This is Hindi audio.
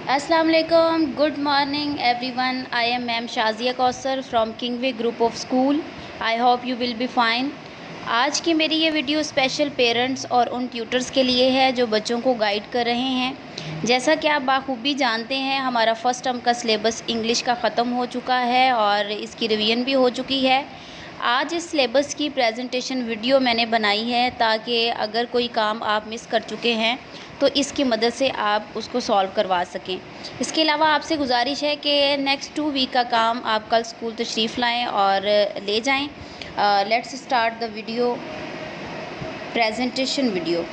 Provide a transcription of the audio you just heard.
Assalamu alaikum. Good morning, everyone. I am Ma'am Shazia Kausar from Kingway Group of School. I hope you will be fine. आज की मेरी ये वीडियो स्पेशल पेरेंट्स और उन ट्यूटर्स के लिए है जो बच्चों को गाइड कर रहे हैं। जैसा कि आप बाखूबी जानते हैं, हमारा फर्स्ट टर्म का सिलेबस इंग्लिश का ख़त्म हो चुका है और इसकी रिवीजन भी हो चुकी है। आज इस सिलेबस की प्रेजेंटेशन वीडियो मैंने बनाई है ताकि अगर कोई काम आप मिस कर चुके हैं तो इसकी मदद से आप उसको सॉल्व करवा सकें। इसके अलावा आपसे गुजारिश है कि नेक्स्ट 2 वीक का काम आप कल स्कूल तशरीफ़ लाएं और ले जाएं। Let's start the video presentation video.